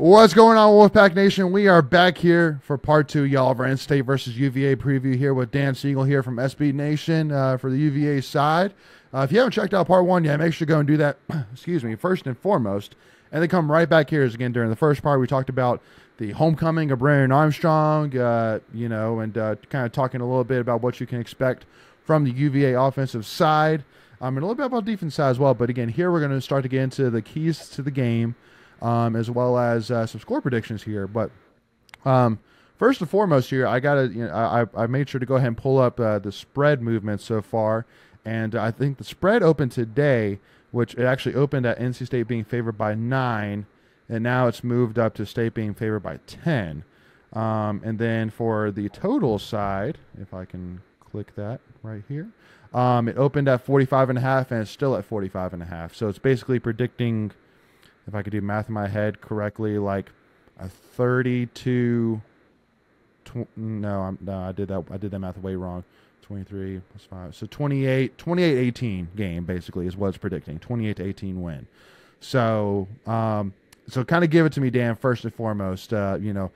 What's going on, Wolfpack Nation? We are back here for part 2, y'all, of our in-state versus UVA preview here with Dan Siegel here from SB Nation for the UVA side. If you haven't checked out part 1 yet, make sure to go and do that, excuse me, first and foremost. And then come right back here as again during the first part. We talked about the homecoming of Brandon Armstrong, and kind of talking a little bit about what you can expect from the UVA offensive side. And a little bit about defense side as well. But again, here we're going to start to get into the keys to the game. As well as some score predictions here. But first and foremost here, I made sure to go ahead and pull up the spread movement so far. And I think the spread opened today, which it actually opened at NC State being favored by 9. And now it's moved up to State being favored by 10. And then for the total side, if I can click that right here, it opened at 45.5 and it's still at 45.5. So it's basically predicting, if I could do math in my head correctly, like a 32. I did that math way wrong. 23 plus 5, so 28-18 game basically is what it's predicting. 28-18 win. So kind of give it to me, Dan. First and foremost, I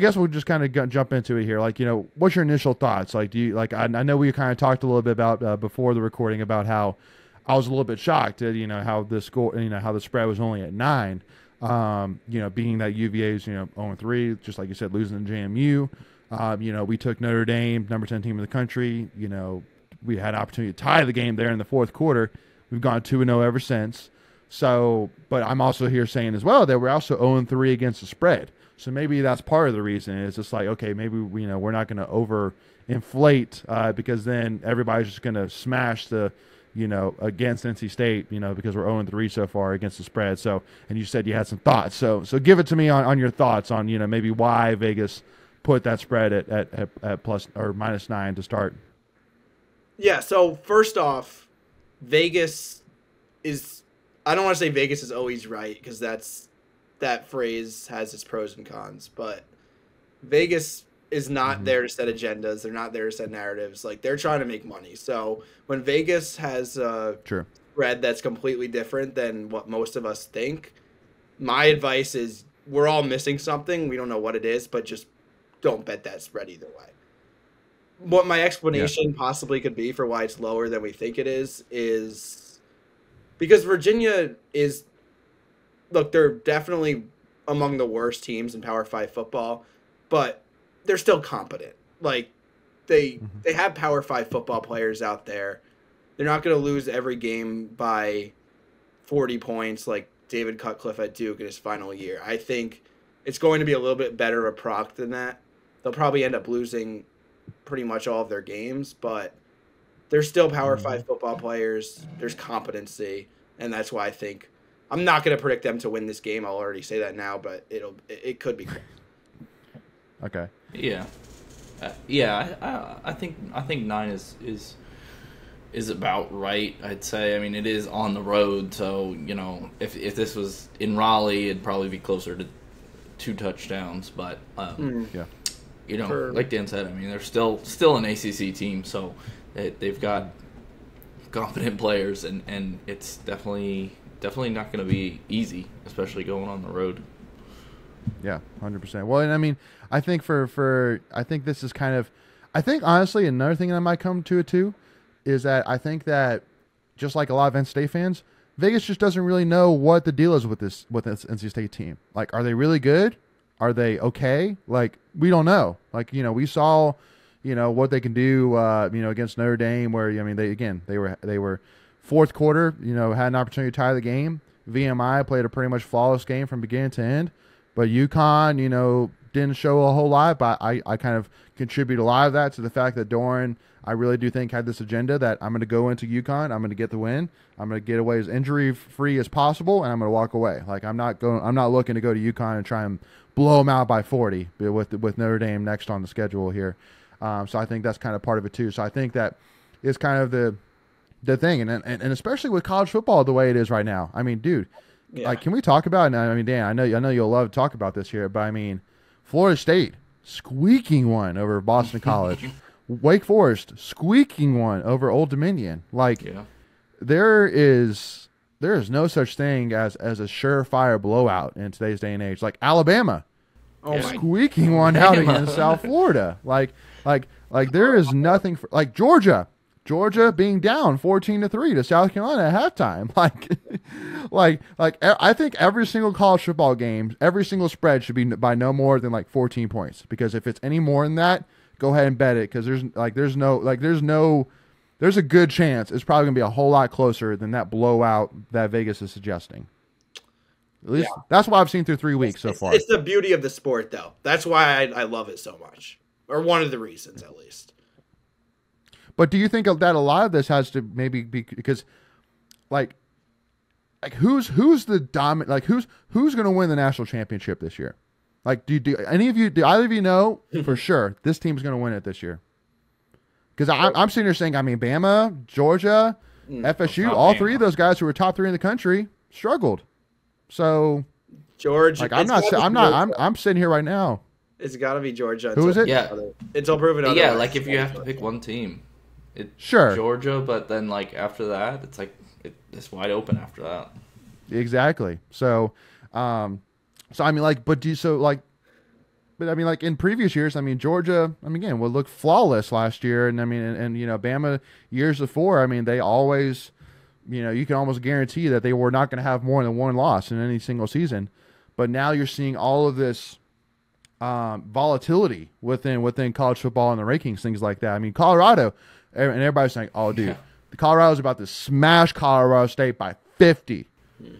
guess we'll just kind of jump into it here. Like, what's your initial thoughts? Like, do you like? I know we kind of talked a little bit about before the recording about how I was a little bit shocked at, how the score, how the spread was only at 9, being that UVA's, 0-3, just like you said, losing to JMU. We took Notre Dame, number 10 team in the country. We had an opportunity to tie the game there in the fourth quarter. We've gone 2-0 ever since. So, but I'm also here saying as well that we're also 0-3 against the spread. So maybe that's part of the reason. It's just like, okay, maybe, we're not going to overinflate because then everybody's just going to smash the, against NC State, because we're 0-3 so far against the spread. So, and you said you had some thoughts. So give it to me on your thoughts on, maybe why Vegas put that spread at plus or -9 to start. Yeah. So first off, Vegas is, I don't want to say Vegas is always right because that phrase has its pros and cons, but Vegas is not there to set agendas. They're not there to set narratives. Like, they're trying to make money. So when Vegas has a spread that's completely different than what most of us think, my advice is we're all missing something. We don't know what it is, but just don't bet that spread either way. What my explanation possibly could be for why it's lower than we think it is because Virginia is, look, they're definitely among the worst teams in Power 5 football, but they're still competent. Like, they have Power 5 football players out there. They're not going to lose every game by 40 points like David Cutcliffe at Duke in his final year. I think it's going to be a little bit better of a product than that. They'll probably end up losing pretty much all of their games, but they're still Power 5 football players. There's competency, and that's why I think I'm not going to predict them to win this game. I'll already say that now, but it could be close. Okay. Yeah. I think 9 is about right, I'd say. I mean, it is on the road, so if this was in Raleigh, it'd probably be closer to 2 touchdowns. But like Dan said, I mean, they're still an ACC team, so they've got competent players, and it's definitely not going to be easy, especially going on the road. Yeah, 100%. Well, and I mean, I think I think this is kind of, I think honestly, another thing that might come to it too, is that I think that just like a lot of NC State fans, Vegas just doesn't really know what the deal is with this NC State team. Like, are they really good? Are they okay? Like, we don't know. Like, we saw, what they can do, against Notre Dame, where they were fourth quarter, had an opportunity to tie the game. VMI played a pretty much flawless game from beginning to end. But UConn, didn't show a whole lot, but I kind of contribute a lot of that to the fact that Doran, I really do think, had this agenda that I'm going to go into UConn, I'm going to get the win, I'm going to get away as injury-free as possible, and I'm going to walk away. Like, I'm not looking to go to UConn and try and blow them out by 40 with Notre Dame next on the schedule here. So I think that's kind of part of it too. So I think that is kind of the thing, and especially with college football the way it is right now. I mean, dude. Yeah. Like, can we talk about it? I mean, Dan, I know you'll love to talk about this here, but I mean, Florida State squeaking one over Boston College, Wake Forest squeaking one over Old Dominion. Like, there is there is no such thing as a surefire blowout in today's day and age. Like Alabama, squeaking one out against South Florida. Like there is nothing like Georgia being down 14-3 to South Carolina at halftime. I think every single college football game, every single spread should be by no more than like 14 points. Because if it's any more than that, go ahead and bet it. Because there's a good chance it's probably gonna be a whole lot closer than that blowout that Vegas is suggesting. At least that's what I've seen through 3 weeks so far. It's the beauty of the sport, though. That's why I love it so much, or one of the reasons, at least. But do you think that a lot of this has to maybe be because, like who's the dominant? Like who's going to win the national championship this year? Like do either of you know for sure this team's going to win it this year? Because I'm sitting here saying, I mean, Bama, Georgia, FSU, all three of those guys who were top 3 in the country struggled. So Georgia, like I'm sitting here right now. It's got to be Georgia. Who is it? Yeah, until proven otherwise. Yeah, like if you have to pick one team, it's sure Georgia, but then like after that, it's like it's wide open after that. Exactly. So I mean, like, but I mean, like in previous years, I mean, Georgia, I mean, again, would look flawless last year, and I mean, and you know, Bama years before, I mean, they always, you know, you can almost guarantee that they were not going to have more than one loss in any single season. But now you're seeing all of this volatility within college football and the rankings, things like that. I mean, Colorado, and everybody's saying, "Oh, dude, the Colorado's about to smash Colorado State by 50."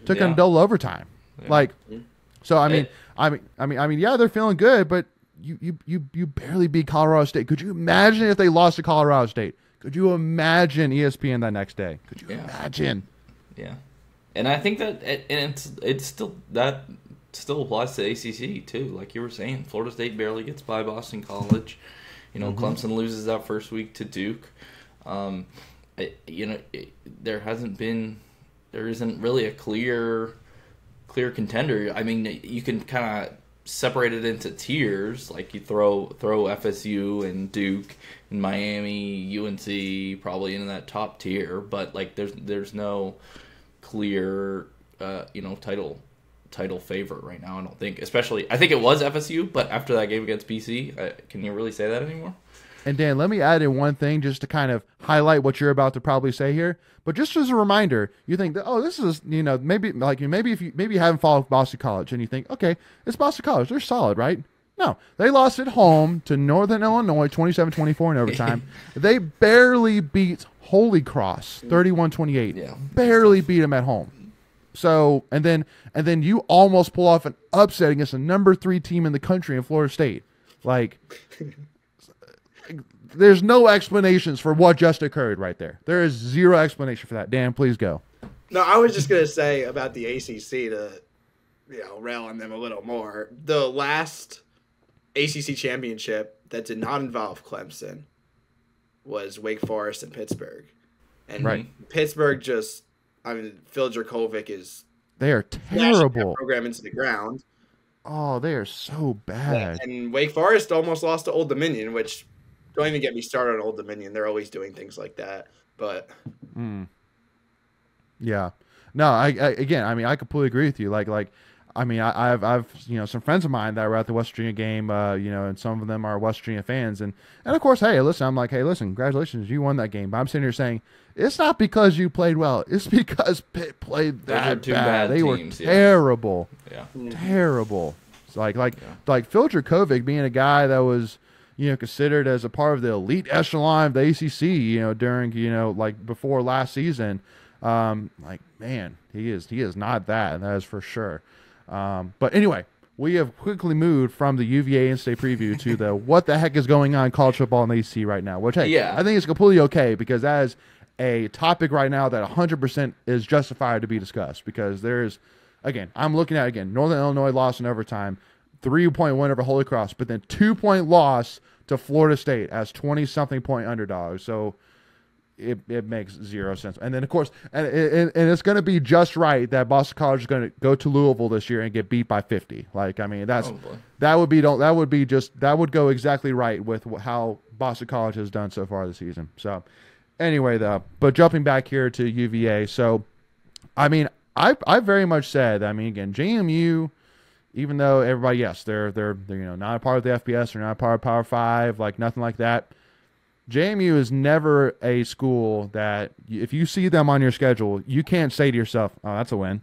Took them double overtime, like. So I mean, yeah, they're feeling good, but you barely beat Colorado State. Could you imagine if they lost to Colorado State? Could you imagine ESPN that next day? Could you imagine? Yeah, and I think that it's still that still applies to ACC too. Like you were saying, Florida State barely gets by Boston College. You know, Clemson loses that first week to Duke. There isn't really a clear contender. I mean, you can kind of separate it into tiers. Like you throw FSU and Duke and Miami, UNC probably into that top tier. But like there's no clear title favorite right now. I don't think. Especially, I think it was FSU, but after that game against BC, can you really say that anymore? And Dan, let me add in one thing just to kind of highlight what you're about to probably say here. But just as a reminder, you think that, this is, maybe if you haven't followed Boston College and you think, okay, it's Boston College, they're solid, right? No, they lost at home to Northern Illinois 27-24 in overtime. They barely beat Holy Cross 31-28. Yeah. Barely beat them at home. So, and then you almost pull off an upset against the number 3 team in the country in Florida State. Like there's no explanations for what just occurred right there. There is zero explanation for that. Dan, please go. No, I was just going to say about the ACC to, rail on them a little more. The last ACC championship that did not involve Clemson was Wake Forest and Pittsburgh. And Pittsburgh Phil Dracovic is... They are terrible. Program into the ground. Oh, they are so bad. And Wake Forest almost lost to Old Dominion, which... Don't even get me started on Old Dominion. They're always doing things like that. But yeah, no, I completely agree with you. I've some friends of mine that were at the West Virginia game, and some of them are West Virginia fans, and of course, I'm like, congratulations, you won that game. But I'm sitting here saying it's not because you played well; it's because Pitt played that bad. They were terrible, terrible. It's like Phil Dracovic being a guy that was. Considered as a part of the elite echelon of the ACC, during, before last season. Man, he is not that is for sure. But anyway, we have quickly moved from the UVA in-state preview to the what the heck is going on in college football in the ACC right now, which, I think is completely okay because that is a topic right now that 100% is justified to be discussed because there's, I'm looking at, Northern Illinois lost in overtime, 3-point win over Holy Cross, but then 2-point loss to Florida State as 20-something point underdogs. So it makes zero sense. And then, of course, and it's going to be just right that Boston College is going to go to Louisville this year and get beat by 50. That would go exactly right with how Boston College has done so far this season. So anyway, but jumping back here to UVA. So, I very much said, I mean, again, JMU, even though everybody, yes, they're not a part of the FBS, they're not a part of Power 5, like nothing like that. JMU is never a school that if you see them on your schedule, you can't say to yourself, "Oh, that's a win."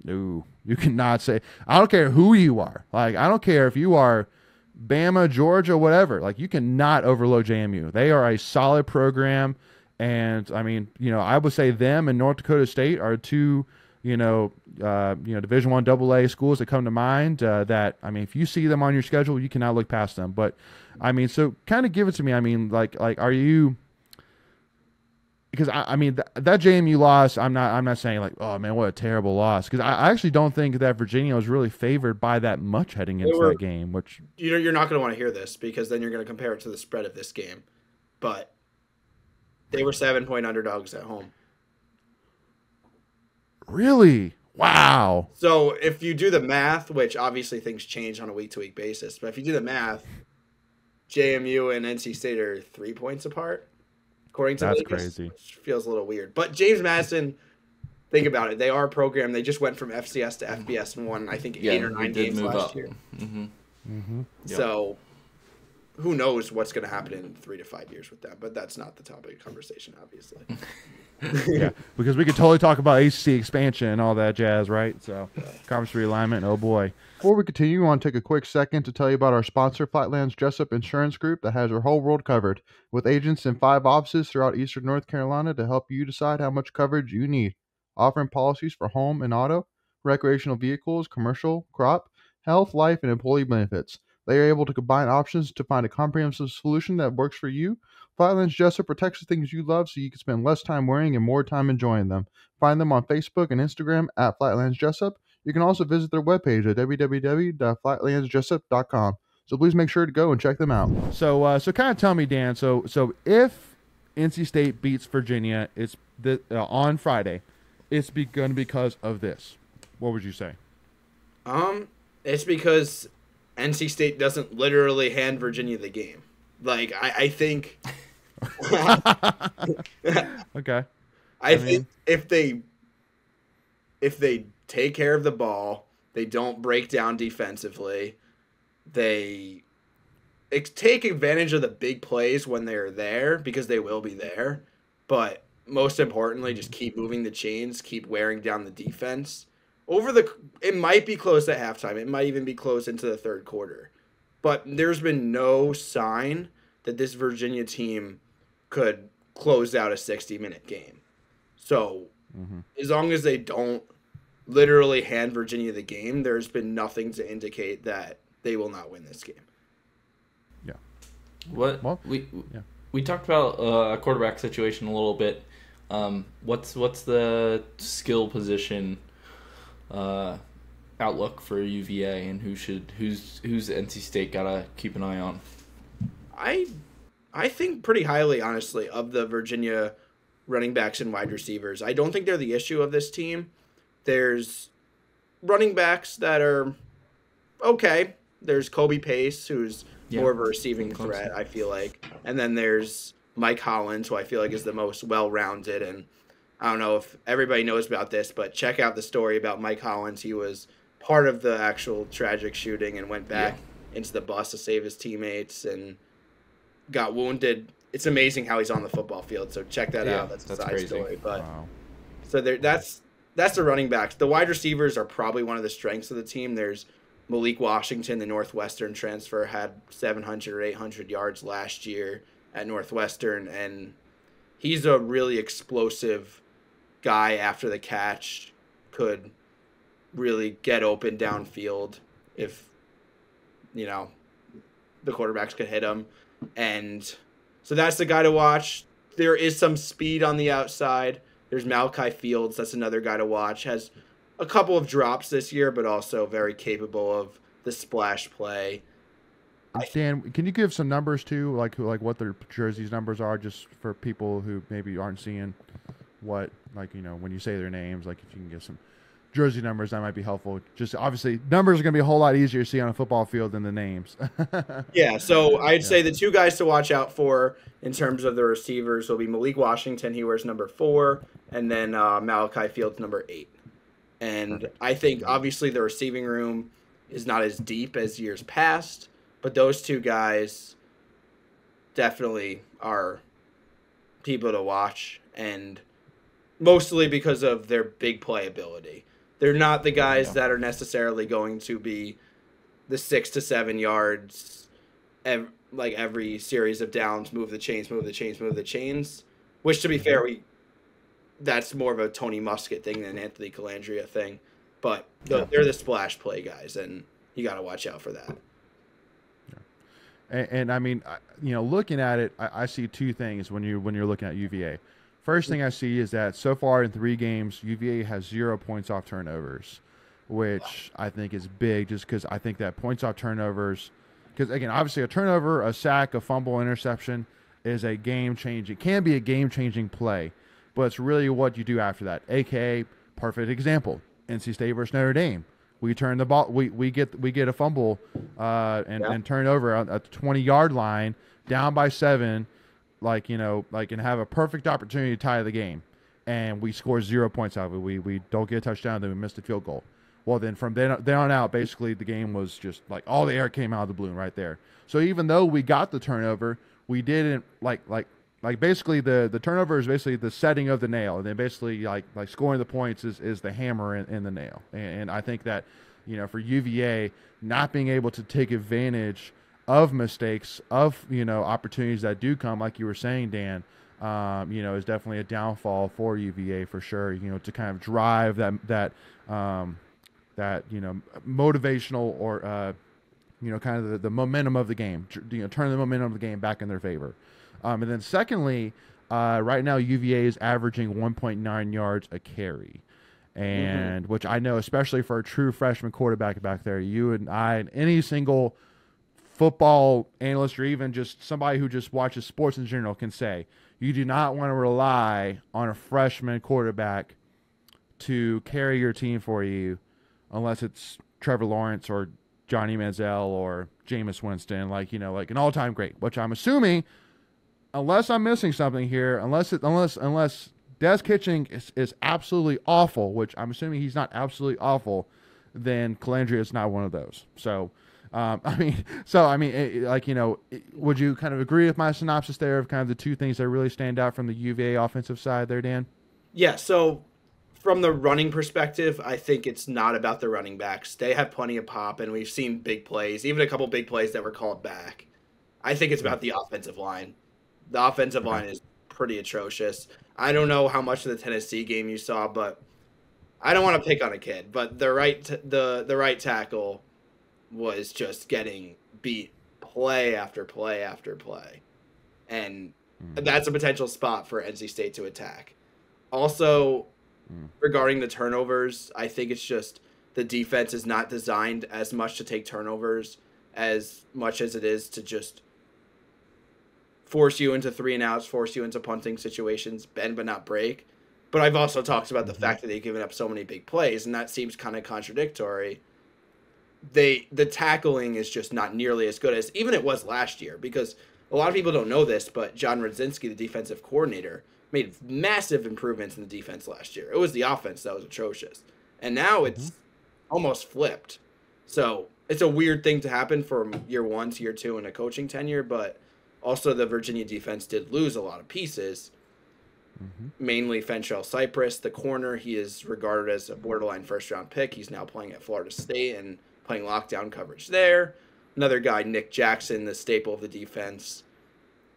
No, you cannot say. I don't care who you are. Like, I don't care if you are Bama, Georgia, whatever. Like, you cannot overload JMU. They are a solid program, and I mean, I would say them and North Dakota State are two, Division I AA schools that come to mind. That, I mean, if you see them on your schedule, you cannot look past them. But I mean, so kind of give it to me. I mean, like, are you? Because I mean that JMU loss, I'm not saying like, oh man, what a terrible loss. Because I actually don't think that Virginia was really favored by that much heading into that game. Which you're not going to want to hear this because then you're going to compare it to the spread of this game. But they were 7-point underdogs at home. Really? Wow. So if you do the math, which obviously things change on a week-to-week basis, but if you do the math, JMU and NC State are 3 points apart, according to That's Vegas, crazy. which feels a little weird. But James Madison, think about it. They are a program. They just went from FCS to FBS and won, I think, 8 or 9 games last year. Mm-hmm. Mm-hmm. So who knows what's going to happen in 3 to 5 years with them, but that's not the topic of conversation, obviously. Yeah, because we could totally talk about ACC expansion and all that jazz, right? So, conference realignment, oh boy. Before we continue, we want to take a quick second to tell you about our sponsor, Flatlands Jessup Insurance Group, that has your whole world covered, with agents in 5 offices throughout eastern North Carolina to help you decide how much coverage you need. Offering policies for home and auto, recreational vehicles, commercial, crop, health, life, and employee benefits. They are able to combine options to find a comprehensive solution that works for you. Flatlands Jessup protects the things you love so you can spend less time worrying and more time enjoying them. Find them on Facebook and Instagram at Flatlands Jessup. You can also visit their webpage at www.flatlandsjessup.com. So please make sure to go and check them out. So kind of tell me, Dan. So if NC State beats Virginia, it's on Friday, it's going to be because of this. What would you say? It's because NC State doesn't literally hand Virginia the game. Like, I think... Okay. I think if they take care of the ball, they don't break down defensively, they take advantage of the big plays when they're there, because they will be there, but most importantly, just keep moving the chains, keep wearing down the defense. It might be close at halftime. It might even be close into the third quarter. But there's been no sign that this Virginia team could close out a 60-minute game. So as long as they don't literally hand Virginia the game, there's been nothing to indicate that they will not win this game. Yeah. We talked about a quarterback situation a little bit. What's the skill position outlook for UVA, and who's NC State gotta keep an eye on? I think pretty highly, honestly, of the Virginia running backs and wide receivers. I don't think they're the issue of this team. There's running backs that are okay. There's Kobe Pace, who's more of a receiving threat, I feel like. And then there's Mike Hollins, who I feel like is the most well-rounded. And I don't know if everybody knows about this, but check out the story about Mike Hollins. He was part of the actual tragic shooting and went back into the bus to save his teammates and got wounded. It's amazing how he's on the football field, so check that out. That's a side crazy story. But Wow. so that's the running backs. The wide receivers are probably one of the strengths of the team. There's Malik Washington, the Northwestern transfer, had 700 or 800 yards last year at Northwestern, and he's a really explosive guy after the catch, could really get open downfield if, the quarterbacks could hit him. And so that's the guy to watch. There is some speed on the outside. There's Malachi Fields. That's another guy to watch. Has a couple of drops this year, but also very capable of the splash play. Dan, can you give some numbers too, like what their jerseys numbers are, just for people who maybe aren't seeing what, when you say their names, like if you can give some jersey numbers, that might be helpful. Just obviously, numbers are going to be a whole lot easier to see on a football field than the names. Yeah, so I'd say the two guys to watch out for in terms of the receivers will be Malik Washington. He wears number 4, and then Malachi Fields, number 8. And Perfect. I think obviously the receiving room is not as deep as years past, but those two guys definitely are people to watch, and mostly because of their big playability. They're not the guys that are necessarily going to be the 6 to 7 yards like every series of downs, move the chains, move the chains, move the chains. Which, to be fair, that's more of a Tony Muskett thing than Anthony Calandria thing. But they're the splash play guys, and you got to watch out for that. And I mean, looking at it, I see two things when you're looking at UVA. First thing I see is that so far in 3 games, UVA has 0 points off turnovers, which I think is big just because I think that points off turnovers, because, again, obviously a turnover, a sack, a fumble, interception is a game-changing, can be a game-changing play, but it's really what you do after that, a.k.a. perfect example, NC State versus Notre Dame. We turn the ball, we get a fumble and turnover at the 20-yard line, down by 7, and have a perfect opportunity to tie the game, and we score 0 points out of it. We don't get a touchdown, then we missed a field goal. Well, then from then on out, basically the game was just like all the air came out of the balloon right there. So even though we got the turnover, we didn't like basically the turnover is basically the setting of the nail, and then basically like scoring the points is the hammer in the nail. And I think that for UVA not being able to take advantage of mistakes, of opportunities that do come, like you were saying, Dan, is definitely a downfall for UVA for sure. To kind of drive that motivational or kind of the momentum of the game, turn the momentum of the game back in their favor. And then secondly, right now UVA is averaging 1.9 yards a carry. And which I know, especially for a true freshman quarterback back there, you and I and any single football analyst or even just somebody who just watches sports in general can say, you do not want to rely on a freshman quarterback to carry your team for you unless it's Trevor Lawrence or Johnny Manziel or Jameis Winston, like an all-time great, which I'm assuming, unless I'm missing something here, unless Des Kitching is absolutely awful, which I'm assuming he's not absolutely awful, then Calandria is not one of those. So, would you kind of agree with my synopsis there of kind of the two things that really stand out from the UVA offensive side there, Dan? Yeah, so from the running perspective, I think it's not about the running backs. They have plenty of pop, and we've seen big plays, even a couple big plays that were called back. I think it's about the offensive line. The offensive line is pretty atrocious. I don't know how much of the Tennessee game you saw, but I don't want to pick on a kid, but the right tackle was just getting beat play after play after play. And that's a potential spot for NC State to attack. Also, regarding the turnovers, I think it's just the defense is not designed as much to take turnovers as much as it is to just force you into 3 and outs, force you into punting situations, bend but not break. But I've also talked about the fact that they've given up so many big plays, and that seems kind of contradictory. The tackling is just not nearly as good as even it was last year, because a lot of people don't know this, but John Radzinski, the defensive coordinator, made massive improvements in the defense last year. It was the offense that was atrocious. And now it's almost flipped. So it's a weird thing to happen from year 1 to year 2 in a coaching tenure, but also the Virginia defense did lose a lot of pieces, mainly Fentrell Cypress, the corner. He is regarded as a borderline first-round pick. He's now playing at Florida State and playing lockdown coverage there. Another guy, Nick Jackson, the staple of the defense,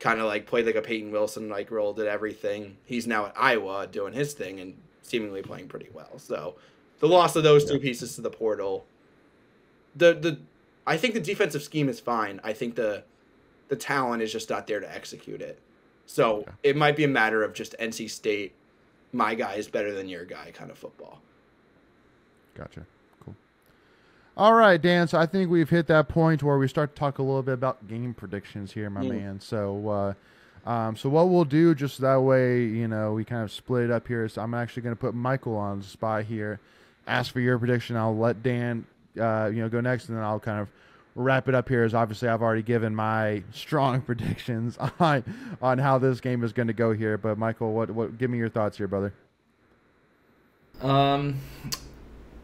kind of like played like a Peyton Wilson-like role, did everything. He's now at Iowa doing his thing and seemingly playing pretty well. So the loss of those two pieces to the portal, I think the defensive scheme is fine. I think the talent is just not there to execute it. So it might be a matter of just NC State, my guy is better than your guy kind of football. Gotcha. Cool. All right, Dan. So I think we've hit that point where we start to talk a little bit about game predictions here, my man. So, so what we'll do, just that way, we kind of split it up here, is I'm actually going to put Michael on the spot here, ask for your prediction. I'll let Dan, go next, and then I'll kind of wrap it up here, as obviously I've already given my strong predictions on how this game is going to go here. But Michael, what give me your thoughts here, brother?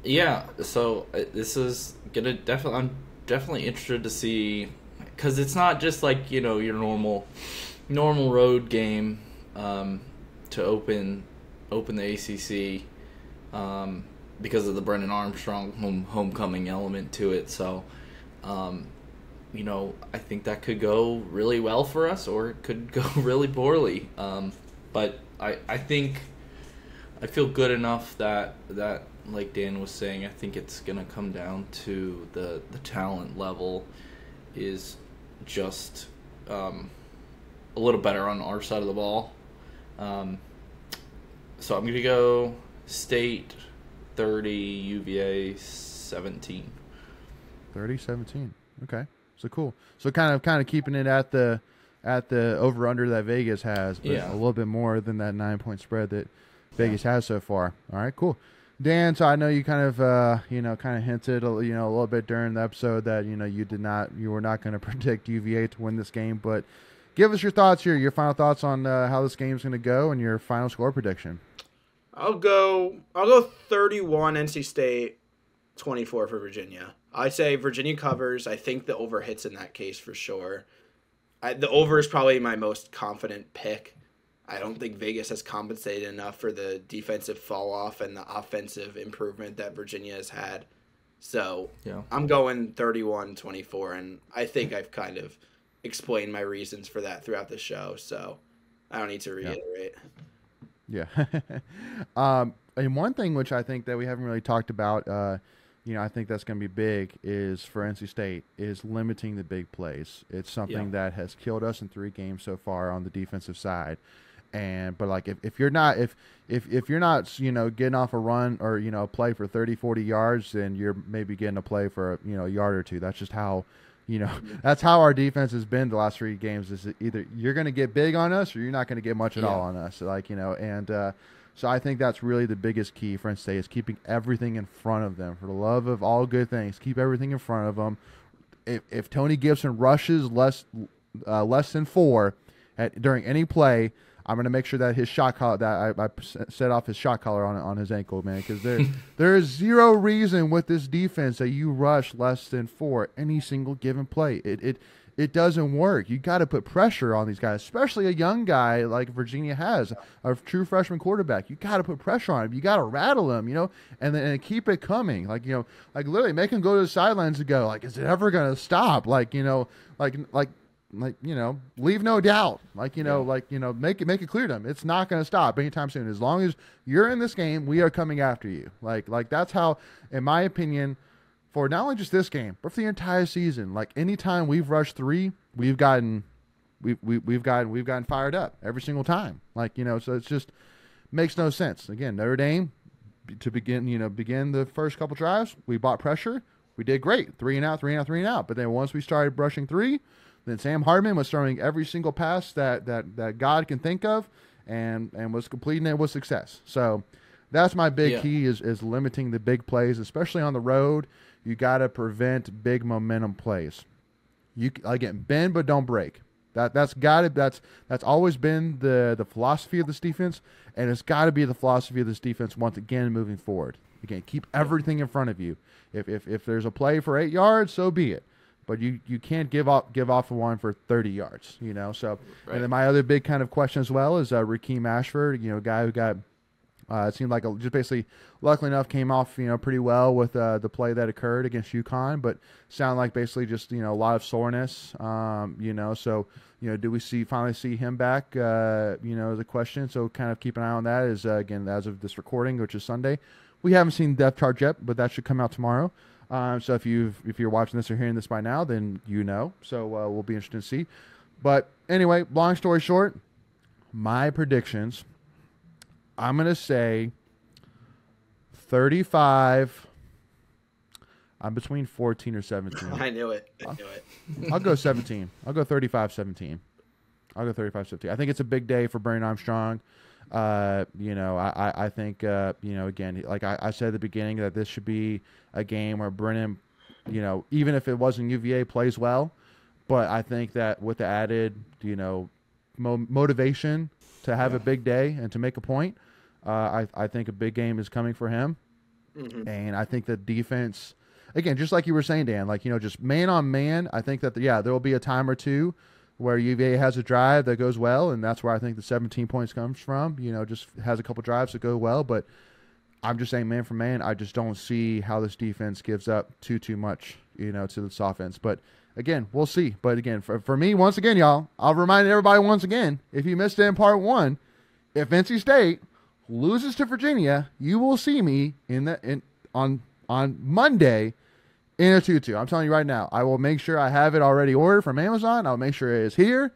Yeah, so this is gonna definitely. I'm definitely interested to see, because it's not just like your normal road game to open the ACC because of the Brendan Armstrong homecoming element to it. So, I think that could go really well for us, or it could go really poorly. But I think I feel good enough that like Dan was saying, I think it's gonna come down to the talent level is just a little better on our side of the ball. So I'm gonna go State 30, UVA 17. 30-17. Okay. So cool. So kind of keeping it at the over under that Vegas has, but a little bit more than that 9-point spread that Vegas has so far. All right, cool. Dan, so I know you kind of kind of hinted a little bit during the episode that you were not going to predict UVA to win this game, but give us your thoughts here, your final thoughts on how this game is going to go, and your final score prediction. I'll go 31 NC State, 24 for Virginia. I say Virginia covers. I think the over hits in that case for sure. The over is probably my most confident pick. I don't think Vegas has compensated enough for the defensive fall off and the offensive improvement that Virginia has had. So I'm going 31-24, and I think I've kind of explained my reasons for that throughout the show. So I don't need to reiterate. Yeah. And one thing which I think that we haven't really talked about, I think that's going to be big is for NC State is limiting the big plays. It's something that has killed us in 3 games so far on the defensive side. But like if you're not getting off a run or a play for 30-40 yards, then you're maybe getting a play for a yard or two. That's just how that's how our defense has been the last 3 games. Is either you're going to get big on us or you're not going to get much at all on us. So I think that's really the biggest key for NC State is keeping everything in front of them. For the love of all good things, keep everything in front of them. If Tony Gibson rushes less than 4 during any play, I'm going to make sure that his shot collar, that I set off his shot collar on his ankle, man, because there is zero reason with this defense that you rush less than 4 any single given play. It doesn't work. You got to put pressure on these guys, especially a young guy like Virginia has, a true freshman quarterback. You got to put pressure on him. You got to rattle him, and then keep it coming. Like literally make him go to the sidelines and go, like, is it ever going to stop? Leave no doubt. Make it clear to them it's not going to stop anytime soon. As long as you're in this game, we are coming after you. Like that's how, in my opinion, for not only just this game, but for the entire season. Like anytime we've rushed 3, we've gotten fired up every single time. So it's just makes no sense. Again, Notre Dame to begin the first couple drives, we bought pressure. We did great, 3 and out, 3 and out, 3 and out. But then once we started brushing 3. Then Sam Hartman was throwing every single pass that God can think of and was completing it with success. So that's my big key is limiting the big plays, especially on the road. You got to prevent big momentum plays. Again, bend but don't break. That's always been the philosophy of this defense, and it's got to be the philosophy of this defense once again moving forward. Again, keep everything in front of you. If there's a play for 8 yards, so be it. But you can't give off one for 30 yards, So, right. And then my other big kind of question as well is Rakeem Ashford, a guy who got it seemed like just basically luckily enough came off pretty well with the play that occurred against UConn, but sounded like basically just a lot of soreness, So do we finally see him back? Is a question. So kind of keep an eye on that. Is again as of this recording, which is Sunday, we haven't seen the depth chart yet, but that should come out tomorrow. So if you're watching this or hearing this by now, then So we'll be interested to see. But anyway, long story short, my predictions, I'm going to say 35. I'm between 14 or 17. I knew it. I'll go 17. I'll go 35-17. I think it's a big day for Brennan Armstrong. I think, again, like I said at the beginning, that this should be a game where Brennan, even if it wasn't UVA, plays well. But I think that with the added, motivation to have a big day and to make a point, I think a big game is coming for him. And I think the defense, again, just like you were saying, Dan, like, just man on man, I think that, there will be a time or two where UVA has a drive that goes well, and that's where I think the 17 points comes from. Just has a couple drives that go well, but I'm just saying man for man, I just don't see how this defense gives up too much, to this offense. But again, we'll see. But again, for me, once again, y'all, I'll remind everybody once again, if you missed it in part 1, if NC State loses to Virginia, you will see me on Monday in a tutu. I'm telling you right now, I will make sure I have it already ordered from Amazon. I'll make sure it is here,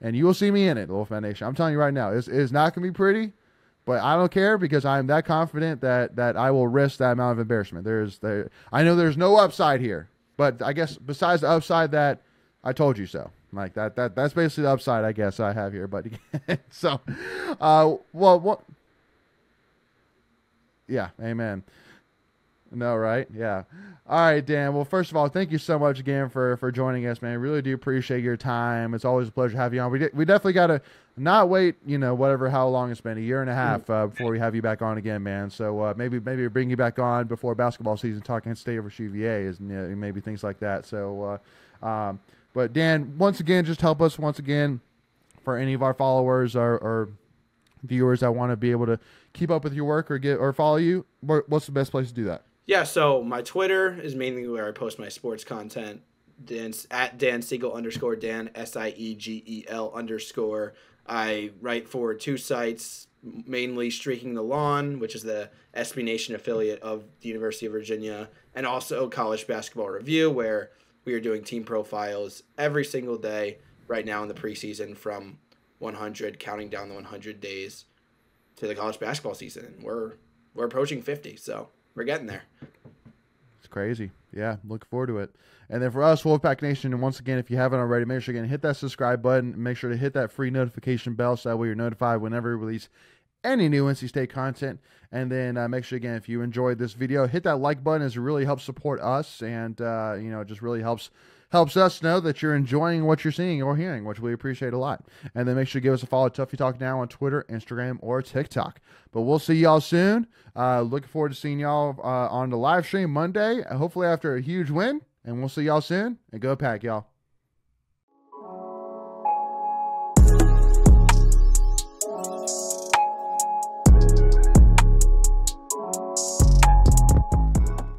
and you will see me in it, Little Foundation. I'm telling you right now, it's not going to be pretty, but I don't care because I'm that confident that I will risk that amount of embarrassment. I know there's no upside here, but I guess besides the upside that I told you so. Like that's basically the upside I guess I have here. But so, yeah, amen. No, right? Yeah. All right, Dan. Well, first of all, thank you so much again for joining us, man. Really do appreciate your time. It's always a pleasure to have you on. We definitely got to not wait, how long it's been, a year and a half before we have you back on again, man. So maybe bring you back on before basketball season, talking state versus UVA, is maybe things like that. So, but Dan, once again, just help us once again for any of our followers or viewers that want to be able to keep up with your work or follow you. What's the best place to do that? Yeah, so my Twitter is mainly where I post my sports content. At Dan Siegel _ Dan SIEGEL _ I write for 2 sites, mainly Streaking the Lawn, which is the SB Nation affiliate of the University of Virginia, and also College Basketball Review, where we are doing team profiles every single day right now in the preseason from 100, counting down the 100 days to the college basketball season. We're approaching 50, so we're getting there. It's crazy. Yeah, look forward to it. And then for us, Wolfpack Nation, and once again, if you haven't already, make sure to hit that subscribe button. Make sure to hit that free notification bell so that way you're notified whenever we release any new NC State content. And then make sure, again, if you enjoyed this video, hit that like button, as it really helps support us, and it just really helps us know that you're enjoying what you're seeing or hearing, which we appreciate a lot. And then make sure to give us a follow, Tuffy Talk Now, on Twitter, Instagram, or TikTok. But we'll see y'all soon. Looking forward to seeing y'all on the live stream Monday, hopefully after a huge win. And we'll see y'all soon. And go Pack, y'all.